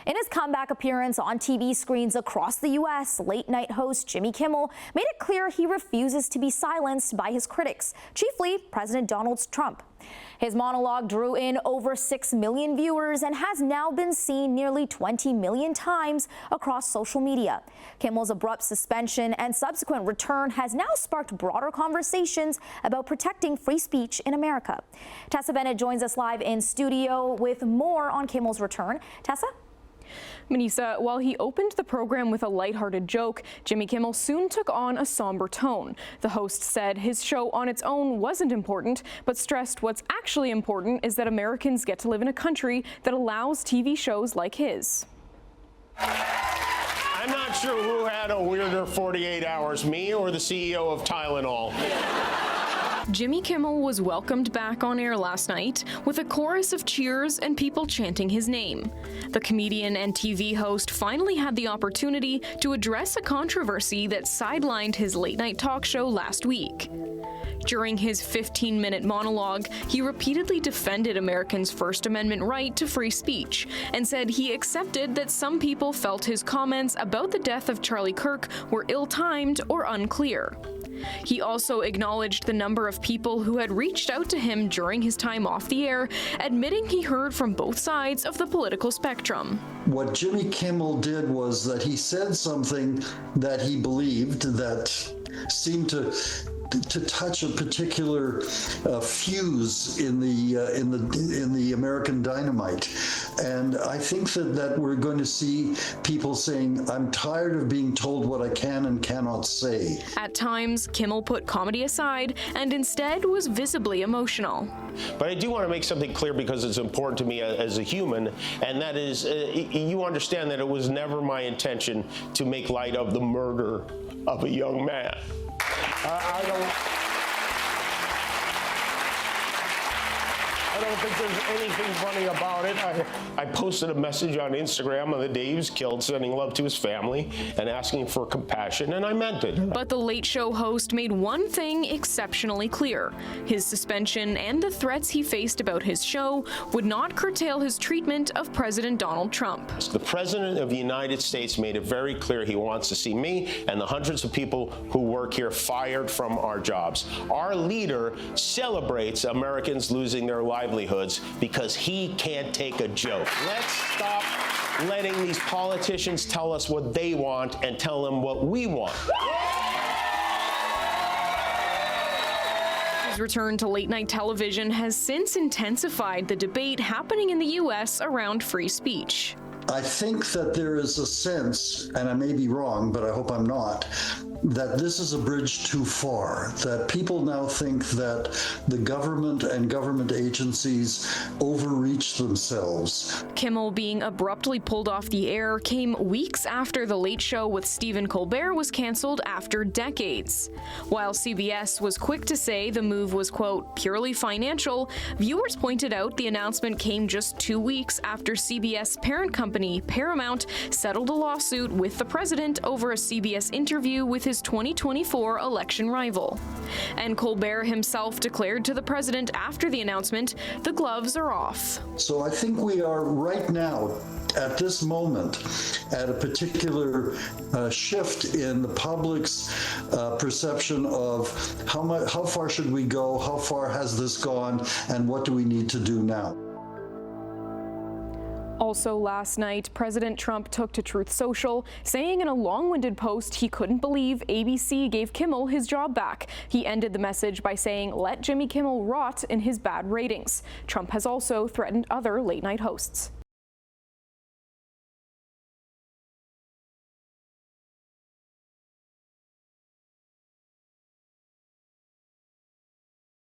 In his comeback appearance on TV screens across the U.S., late-night host Jimmy Kimmel made it clear he refuses to be silenced by his critics, chiefly President Donald Trump. His monologue drew in over 6 million viewers and has now been seen nearly 20 million times across social media. Kimmel's abrupt suspension and subsequent return has now sparked broader conversations about protecting free speech in America. Tessa Bennett joins us live in studio with more on Kimmel's return. Tessa? Manisa, while he opened the program with a lighthearted joke, Jimmy Kimmel soon took on a somber tone. The host said his show on its own wasn't important, but stressed what's actually important is that Americans get to live in a country that allows TV shows like his. I'm not sure who had a weirder 48 hours, me or the CEO of Tylenol. Jimmy Kimmel was welcomed back on air last night with a chorus of cheers and people chanting his name. The comedian and TV host finally had the opportunity to address a controversy that sidelined his late-night talk show last week. During his 15-minute monologue, he repeatedly defended Americans' First Amendment right to free speech and said he accepted that some people felt his comments about the death of Charlie Kirk were ill-timed or unclear. He also acknowledged the number of people who had reached out to him during his time off the air, admitting he heard from both sides of the political spectrum. What Jimmy Kimmel did was that he said something that he believed that seemed to touch a particular fuse in the American dynamite, and I think that we're going to see people saying, "I'm tired of being told what I can and cannot say." At times, Kimmel put comedy aside and instead was visibly emotional. But I do want to make something clear because it's important to me as a human, and that is, you understand that it was never my intention to make light of the murder of a young man. I don't think there's anything funny about it. I posted a message on Instagram on the day he was killed, sending love to his family and asking for compassion, and I meant it. But the Late Show host made one thing exceptionally clear. His suspension and the threats he faced about his show would not curtail his treatment of President Donald Trump. The President of the United States made it very clear he wants to see me and the hundreds of people who work here fired from our jobs. Our leader celebrates Americans losing their livelihoods because he can't take a joke. Let's stop letting these politicians tell us what they want and tell them what we want. His return to late-night television has since intensified the debate happening in the U.S. around free speech. I think that there is a sense, and I may be wrong, but I hope I'm not, that this is a bridge too far, that people now think that the government and government agencies overreach themselves. Kimmel being abruptly pulled off the air came weeks after The Late Show with Stephen Colbert was canceled after decades. While CBS was quick to say the move was, quote, purely financial, viewers pointed out the announcement came just 2 weeks after CBS parent company Paramount settled a lawsuit with the president over a CBS interview with his 2024 election rival. And Colbert himself declared to the president after the announcement, the gloves are off. So I think we are right now, at this moment, at a particular shift in the public's perception of how far should we go, how far has this gone, and what do we need to do now. Also last night, President Trump took to Truth Social, saying in a long-winded post he couldn't believe ABC gave Kimmel his job back. He ended the message by saying, "Let Jimmy Kimmel rot in his bad ratings." Trump has also threatened other late-night hosts.